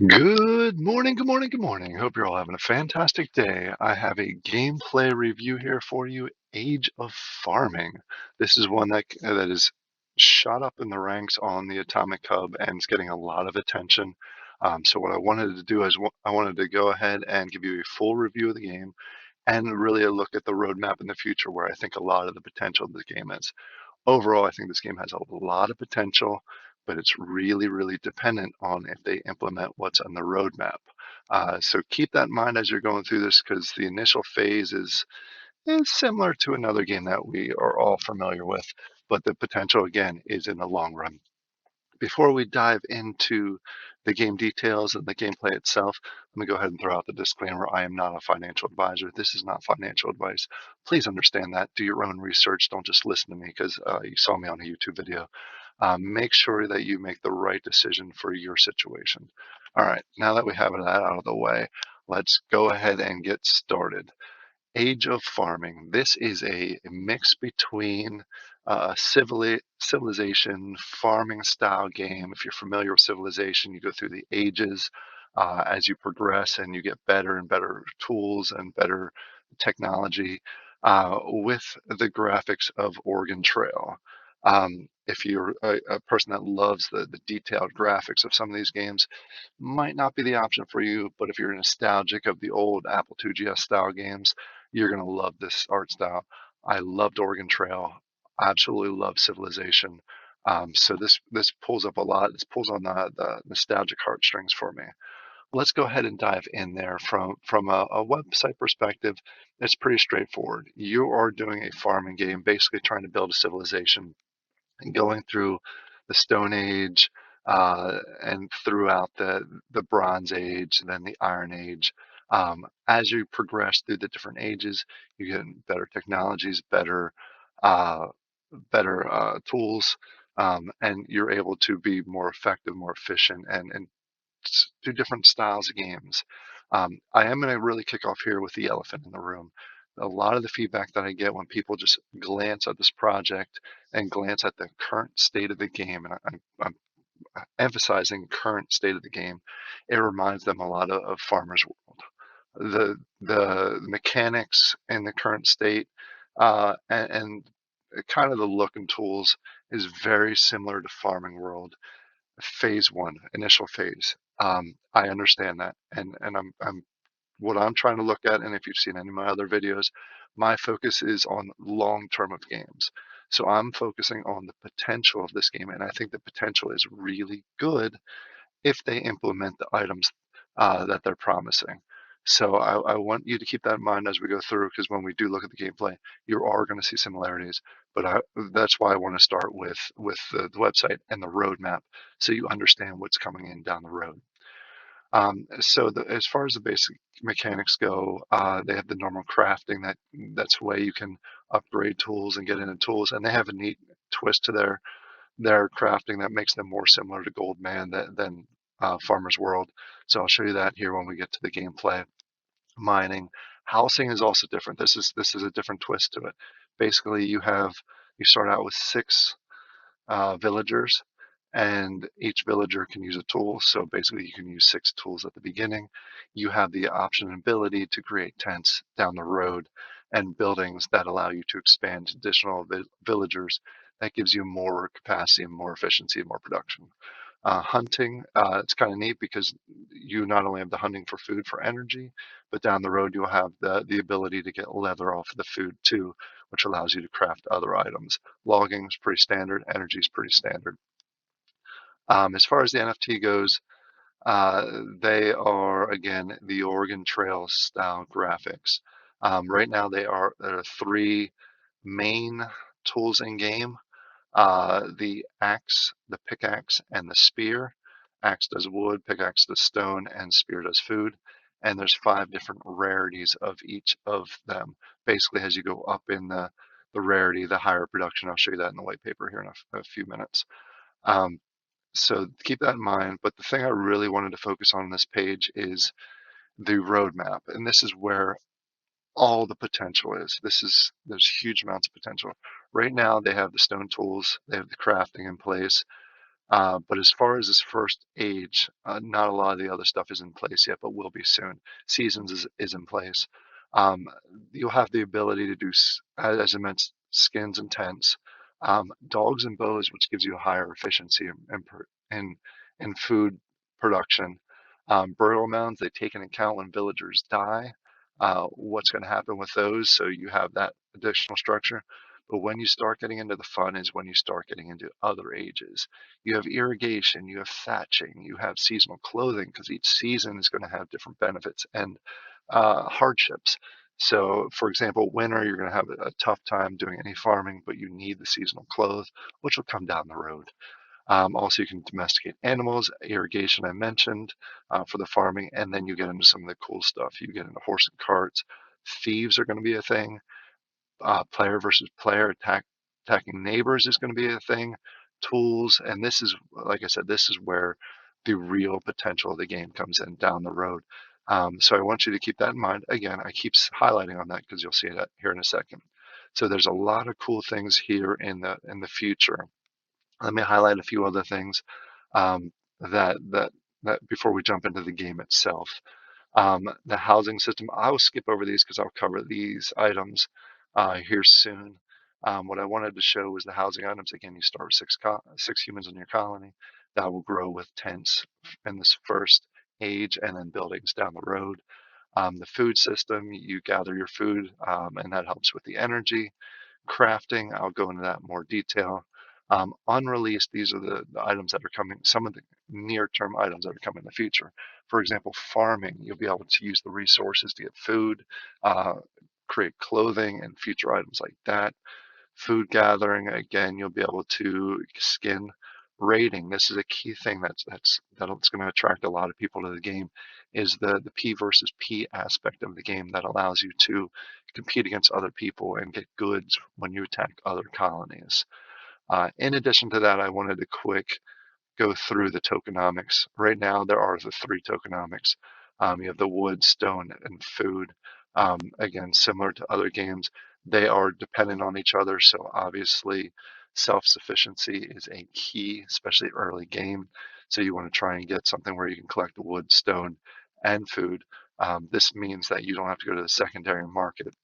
Good morning, good morning, good morning. Hope you're all having a fantastic day. I have a gameplay review here for you, Age of Farming. This is one that is shot up in the ranks on the Atomic Hub and is getting a lot of attention. So what I wanted to do is I wanted to go ahead and give you a full review of the game and really a look at the roadmap in the future where I think a lot of the potential of the game is. Overall, I think this game has a lot of potential, but it's really, really dependent on if they implement what's on the roadmap. So keep that in mind as you're going through this because the initial phase is similar to another game that we are all familiar with, but the potential, again, is in the long run. Before we dive into the game details and the gameplay itself, let me go ahead and throw out the disclaimer. I am not a financial advisor. This is not financial advice. Please understand that. Do your own research. Don't just listen to me because you saw me on a YouTube video. Make sure that you make the right decision for your situation. All right, now that we have that out of the way, let's go ahead and get started. Age of Farming. This is a mix between Civilization farming style game. If you're familiar with Civilization, you go through the ages as you progress and you get better and better tools and better technology with the graphics of Oregon Trail. If you're a person that loves the detailed graphics of some of these games, might not be the option for you, but if you're nostalgic of the old Apple IIgs style games, you're going to love this art style. I loved Oregon Trail. Absolutely love Civilization. So this pulls up a lot. This pulls on the nostalgic heartstrings for me. Let's go ahead and dive in there from a website perspective. It's pretty straightforward. You are doing a farming game, basically trying to build a civilization and going through the Stone Age and throughout the Bronze Age, and then the Iron Age. As you progress through the different ages, you get better technologies, uh, better tools, and you're able to be more effective, more efficient, and do different styles of games. I am going to really kick off here with the elephant in the room. A lot of the feedback that I get when people just glance at this project and glance at the current state of the game, and I'm emphasizing current state of the game, it reminds them a lot of Farmer's World. The mechanics in the current state and kind of the look and tools is very similar to Farming World phase one, initial phase. I understand that, and I'm what I'm trying to look at, and if you've seen any of my other videos, my focus is on long term of games. So I'm focusing on the potential of this game, and I think the potential is really good if they implement the items that they're promising. So I want you to keep that in mind as we go through, because when we do look at the gameplay, you are going to see similarities. But that's why I want to start with the website and the roadmap, so you understand what's coming in down the road. As far as the basic mechanics go, they have the normal crafting that's a way you can upgrade tools and get into tools, and they have a neat twist to their crafting that makes them more similar to Goldman than Farmer's World. So I'll show you that here when we get to the gameplay. Mining, housing is also different. This is a different twist to it. Basically, you start out with six villagers, and each villager can use a tool. So basically, you can use six tools at the beginning. You have the option and ability to create tents down the road and buildings that allow you to expand to additional villagers. That gives you more capacity and more efficiency and more production. Hunting, it's kind of neat because you not only have the hunting for food for energy, but down the road you'll have the ability to get leather off of the food too, which allows you to craft other items. Logging is pretty standard. Energy is pretty standard. As far as the NFT goes, they are again the Oregon Trail style graphics. Right now there are three main tools in game: the axe, the pickaxe, and the spear. Axe does wood, pickaxe does stone, and spear does food. And there's five different rarities of each of them. Basically, as you go up in the rarity, the higher production. I'll show you that in the white paper here in a few minutes. Um, so keep that in mind. But the thing I really wanted to focus on this page is the roadmap, and this is where all the potential is. There's huge amounts of potential. Right now, they have the stone tools, they have the crafting in place, But as far as this first age, not a lot of the other stuff is in place yet, but will be soon. Seasons is in place. Um, you'll have the ability to do, as I mentioned, skins and tents, dogs and bows, which gives you a higher efficiency in food production. Burial mounds, they take into account when villagers die, what's going to happen with those, so you have that additional structure. But when you start getting into the fun is when you start getting into other ages. You have irrigation, you have thatching, you have seasonal clothing, because each season is going to have different benefits and hardships. So, for example, winter, you're going to have a tough time doing any farming, but you need the seasonal clothes, which will come down the road. Also, you can domesticate animals, irrigation I mentioned for the farming, and then you get into some of the cool stuff. You get into horse and carts. Thieves are going to be a thing. Player versus player attacking neighbors is going to be a thing. Tools, and this is, like I said, this is where the real potential of the game comes in down the road. So I want you to keep that in mind. Again, I keep highlighting on that because you'll see that here in a second. So there's a lot of cool things here in the future. Let me highlight a few other things um, that before we jump into the game itself. The housing system, I'll skip over these because I'll cover these items here soon. What I wanted to show was the housing items. Again, you start with six humans in your colony. That will grow with tents in this first age and then buildings down the road. The food system, you gather your food, and that helps with the energy. Crafting, I'll go into that in more detail. Unreleased, these are the items that are coming, some of the near-term items that are coming in the future. For example, farming, you'll be able to use the resources to get food, uh, create clothing and future items like that. Food gathering, again, you'll be able to skin. Raiding, this is a key thing that's going to attract a lot of people to the game, is the P versus P aspect of the game that allows you to compete against other people and get goods when you attack other colonies. In addition to that, I wanted to go through the tokenomics. Right now, there are the three tokenomics. You have the wood, stone, and food. Again, similar to other games, they are dependent on each other. So obviously, self-sufficiency is a key, especially early game. So you want to try and get something where you can collect the wood, stone, and food. This means that you don't have to go to the secondary market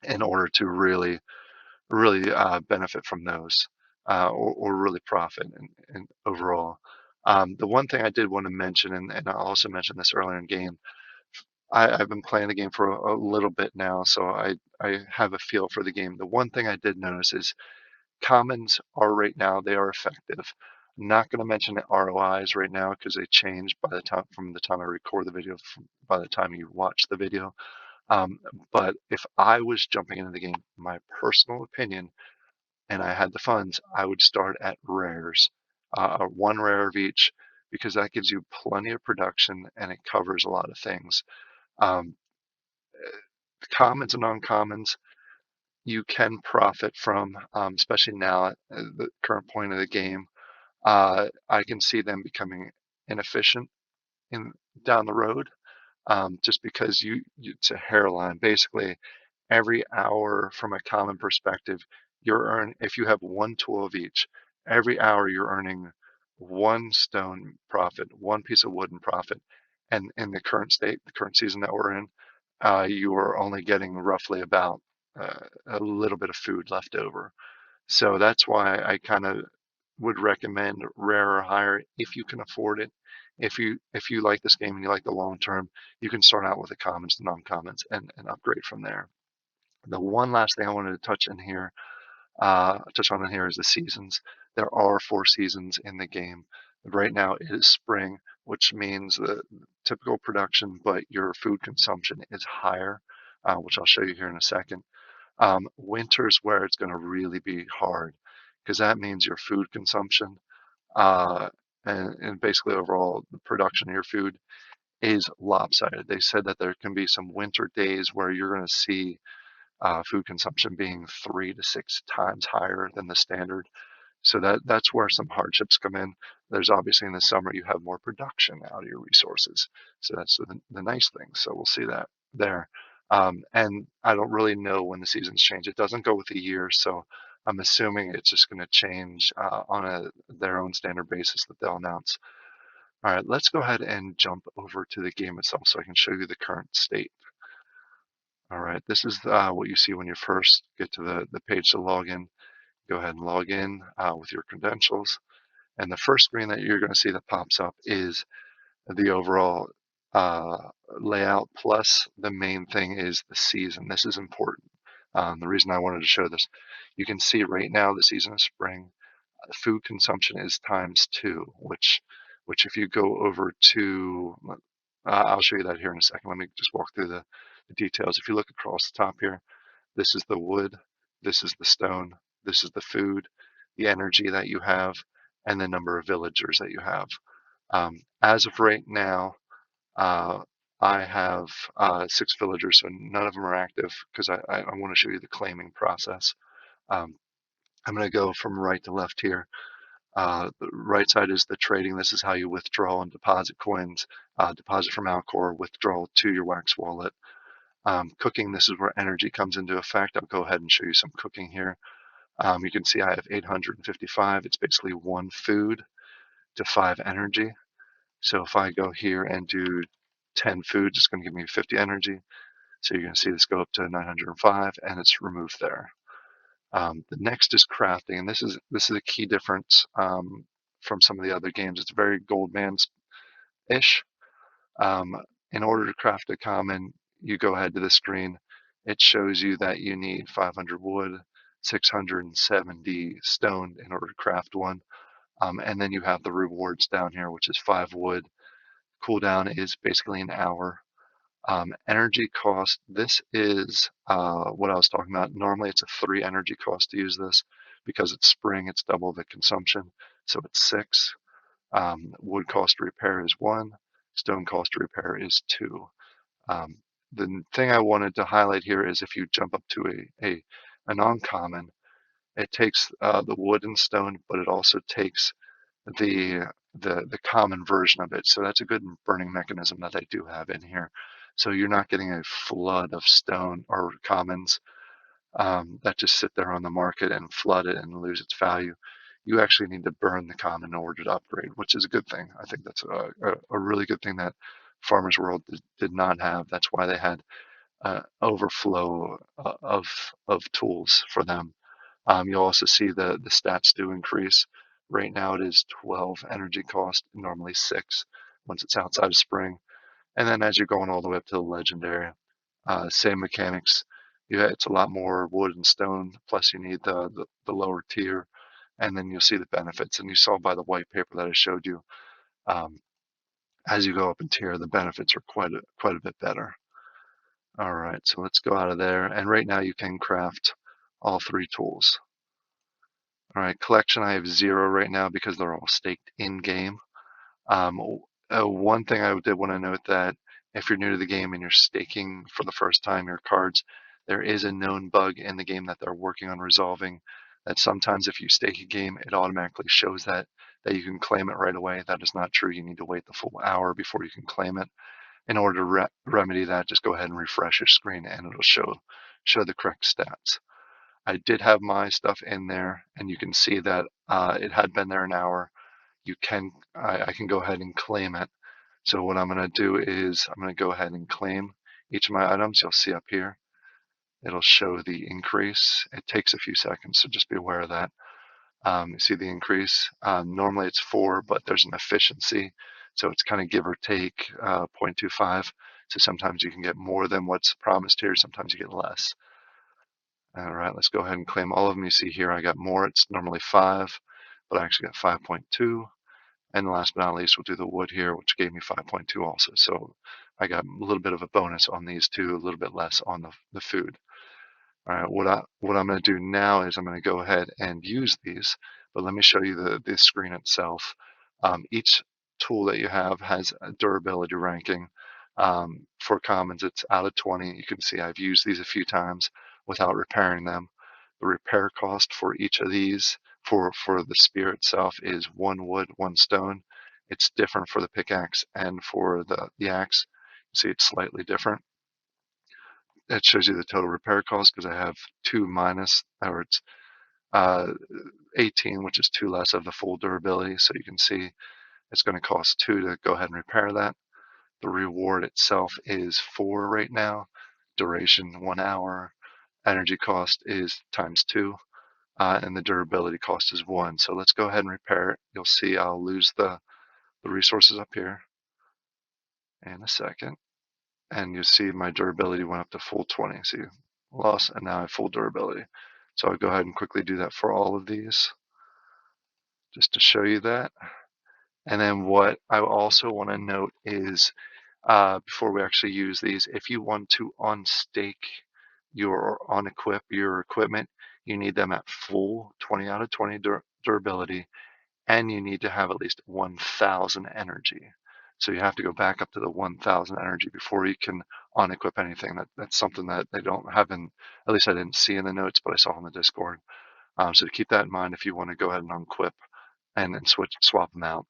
in order to really benefit from those, or really profit in overall. The one thing I did want to mention, and I also mentioned this earlier in the game, I've been playing the game for a little bit now, so I have a feel for the game. The one thing I did notice is commons are right now, they are effective. I'm not going to mention the ROIs right now because they change by the time from the time I record the video, by the time you watch the video. Um, but if I was jumping into the game, my personal opinion, and I had the funds, I would start at rares, one rare of each, because that gives you plenty of production and it covers a lot of things. Um, Commons and uncommons, you can profit from, especially now at the current point of the game. I can see them becoming inefficient in down the road, just because it's a hairline. Basically, every hour from a common perspective, if you have one tool of each, every hour you're earning one stone profit, one piece of wooden profit. And in the current state, the current season that we're in, you are only getting roughly about a little bit of food left over. So that's why I kind of would recommend rare or higher if you can afford it. If you like this game and you like the long term, you can start out with the commons, the non-commons, and upgrade from there. The one last thing I wanted to touch on in here is the seasons. There are 4 seasons in the game. Right now it is spring, which means the typical production, but your food consumption is higher, which I'll show you here in a second. Winter's where it's going to really be hard because that means your food consumption, uh, and basically overall the production of your food is lopsided. They said that there can be some winter days where you're going to see food consumption being 3 to 6 times higher than the standard. So that's where some hardships come in. There's obviously in the summer you have more production out of your resources. So that's the nice thing. So we'll see that there. And I don't really know when the seasons change. It doesn't go with the year, so I'm assuming it's just going to change on their own standard basis that they'll announce. All right, let's go ahead and jump over to the game itself so I can show you the current state. All right, this is what you see when you first get to the page to log in. Go ahead and log in with your credentials. And the first screen that you're going to see that pops up is the overall layout, plus the main thing is the season. This is important. The reason I wanted to show this, you can see right now the season of spring, food consumption is ×2, which if you go over to, I'll show you that here in a second. Let me just walk through the details. If you look across the top here, this is the wood, this is the stone, this is the food, the energy that you have, and the number of villagers that you have. As of right now, uh, I have 6 villagers, so none of them are active because I want to show you the claiming process. Um, I'm going to go from right to left here. The right side is the trading. This is how you withdraw and deposit coins, deposit from Alcor, withdraw to your Wax wallet. Cooking, this is where energy comes into effect. I'll go ahead and show you some cooking here. You can see I have 855. It's basically 1 food to 5 energy. So if I go here and do 10 food, it's going to give me 50 energy. So you're going to see this go up to 905, and it's removed there. The next is crafting, and this is a key difference from some of the other games. It's very Goldman's-ish. In order to craft a common, you go ahead to the screen. It shows you that you need 500 wood, 670 stone in order to craft one. And then you have the rewards down here, which is 5 wood. Cooldown is basically an hour. Energy cost, this is what I was talking about. Normally it's a 3 energy cost to use this. Because it's spring, it's double the consumption, so it's 6. Wood cost to repair is 1. Stone cost to repair is 2. The thing I wanted to highlight here is if you jump up to a non-common, it takes the wood and stone, but it also takes the common version of it. So that's a good burning mechanism that they do have in here. So you're not getting a flood of stone or commons that just sit there on the market and flood it and lose its value. You actually need to burn the common in order to upgrade, which is a good thing. I think that's a really good thing that Farmers World did not have. That's why they had overflow of tools for them. You'll also see the stats do increase. Right now it is 12 energy cost, normally 6 once it's outside of spring. And then as you're going all the way up to the legendary, same mechanics. Yeah, it's a lot more wood and stone, plus you need the lower tier, and then you'll see the benefits. And you saw by the white paper that I showed you, um, as you go up in tier, the benefits are quite a bit better. All right, so let's go out of there. And right now you can craft all 3 tools. All right, collection, I have 0 right now because they're all staked in game. One thing I did want to note that if you're new to the game and you're staking for the first time your cards, there is a known bug in the game that they're working on resolving. That sometimes if you stake a game, it automatically shows that you can claim it right away. That is not true. You need to wait the full hour before you can claim it. In order to remedy that, just go ahead and refresh your screen, and it'll show the correct stats. I did have my stuff in there, and you can see that it had been there an hour. I can go ahead and claim it. So what I'm going to do is I'm going to go ahead and claim each of my items. You'll see up here, it'll show the increase. It takes a few seconds, so just be aware of that. You see the increase. Normally it's 4, but there's an efficiency. So it's kind of give or take 0.25. So sometimes you can get more than what's promised here. Sometimes you get less. All right, let's go ahead and claim all of them. You see here I got more. It's normally 5, but I actually got 5.2. And last but not least, we'll do the wood here, which gave me 5.2 also. So I got a little bit of a bonus on these two, a little bit less on the food. All right, what I'm going to do now is I'm going to go ahead and use these, but let me show you the screen itself. Each tool that you have has a durability ranking. For commons, it's out of 20. You can see I've used these a few times without repairing them. The repair cost for each of these for the spear itself is 1 wood, 1 stone. It's different for the pickaxe and for the axe. You see it's slightly different. It shows you the total repair cost because I have 2 minus, or it's uh, 18, which is 2 less of the full durability. So you can see it's going to cost 2 to go ahead and repair that. The reward itself is 4 right now. Duration 1 hour. Energy cost is times 2. And the durability cost is 1. So let's go ahead and repair it. You'll see I'll lose the resources up here in a second. And you see my durability went up to full 20. So you lost, and now I have full durability. So I'll go ahead and quickly do that for all of these just to show you that. And then what I also want to note is before we actually use these, if you want to unstake your unequip your equipment, you need them at full 20 out of 20 durability, and you need to have at least 1,000 energy. So you have to go back up to the 1,000 energy before you can unequip anything. That's something that they don't have in, at least I didn't see in the notes, but I saw in the Discord. So to keep that in mind if you want to go ahead and unquip and then swap them out.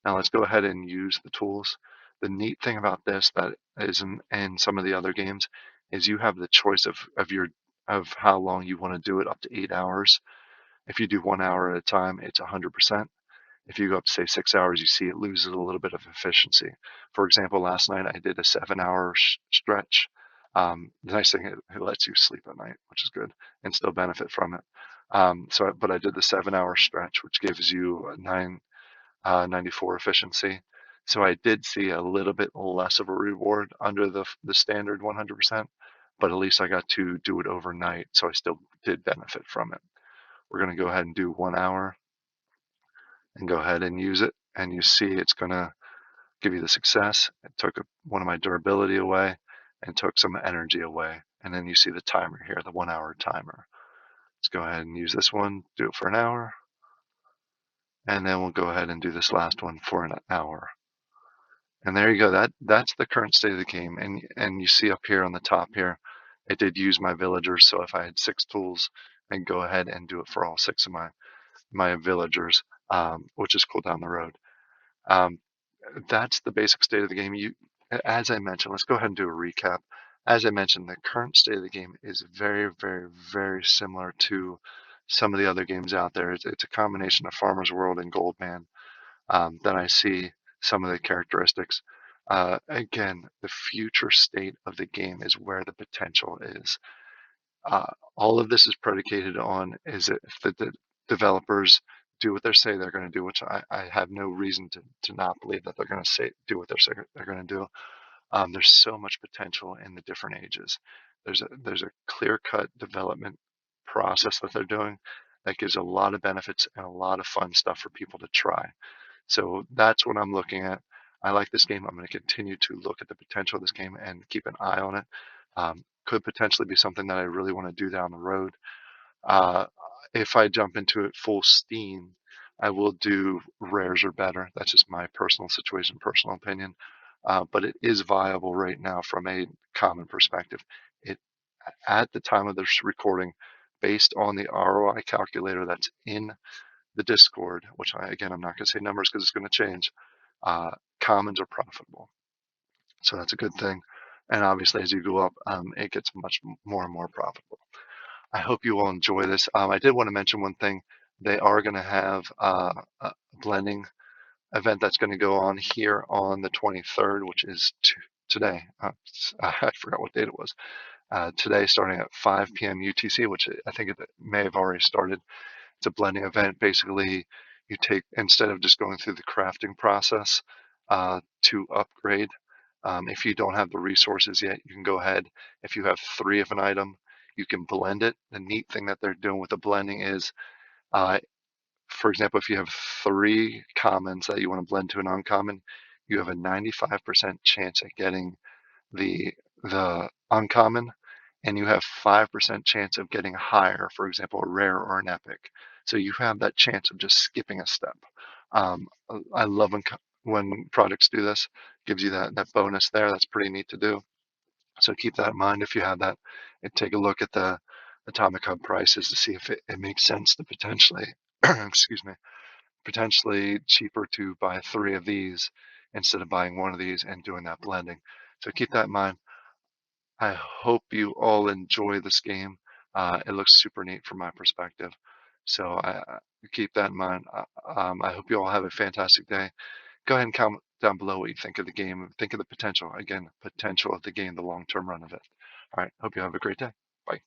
Now let's go ahead and use the tools. The neat thing about this that isn't in some of the other games is you have the choice of how long you want to do it, up to 8 hours. If you do 1 hour at a time, it's 100%. If you go up to say 6 hours, you see it loses a little bit of efficiency. For example, last night I did a 7 hour stretch. The nice thing, it lets you sleep at night, which is good, and still benefit from it. But I did the 7 hour stretch, which gives you 94 efficiency. So I did see a little bit less of a reward under the standard 100%, but at least I got to do it overnight, so I still did benefit from it. We're going to go ahead and do 1 hour and go ahead and use it, and you see it's going to give you the success. It took one of my durability away and took some energy away, and then you see the timer here, the 1 hour timer. Let's go ahead and use this one, do it for an hour, and then we'll go ahead and do this last one for an hour. And there you go. That's the current state of the game. And you see up here on the top here, it did use my villagers. So if I had 6 tools, I can go ahead and do it for all 6 of my villagers, which is cool down the road. That's the basic state of the game. As I mentioned, let's go ahead and do a recap. As I mentioned, the current state of the game is very, very, very similar to some of the other games out there. It's a combination of Farmer's World and Goldman. Then I see some of the characteristics. Again, the future state of the game is where the potential is. All of this is predicated on is if the developers do what they say they're going to do, which I have no reason to not believe that they're going to do what they're going to do. There's so much potential in the different ages. There's a clear-cut development process that they're doing that gives a lot of benefits and a lot of fun stuff for people to try. So that's what I'm looking at. I like this game. I'm going to continue to look at the potential of this game and keep an eye on it. Could potentially be something that I really want to do down the road. Uh, if I jump into it full steam, I will do rares or better. That's just my personal situation, personal opinion. But it is viable right now from a common perspective. It at the time of this recording, based on the ROI calculator that's in the Discord, which again, I'm not going to say numbers because it's going to change. Commons are profitable, so that's a good thing. And obviously, as you go up, it gets much more and more profitable. I hope you all enjoy this. I did want to mention one thing. They are going to have a blending event that's going to go on here on the 23rd, which is today. I forgot what date it was. Today, starting at 5 p.m. UTC, which I think it may have already started. It's a blending event. Basically, you take, instead of just going through the crafting process to upgrade, if you don't have the resources yet, you can go ahead. If you have 3 of an item, you can blend it. The neat thing that they're doing with the blending is, for example, if you have 3 commons that you want to blend to an uncommon, you have a 95% chance at getting the uncommon, and you have 5% chance of getting higher, for example, a rare or an epic. So you have that chance of just skipping a step. I love when products do this, gives you that bonus there. That's pretty neat to do. So keep that in mind if you have that, and take a look at the Atomic Hub prices to see if it makes sense to potentially, excuse me, potentially cheaper to buy 3 of these instead of buying 1 of these and doing that blending. So keep that in mind. I hope you all enjoy this game. It looks super neat from my perspective. So keep that in mind. I hope you all have a fantastic day. Go ahead and comment down below what you think of the game. Think of the potential. Again, potential of the game, the long-term run of it. All right. Hope you have a great day. Bye.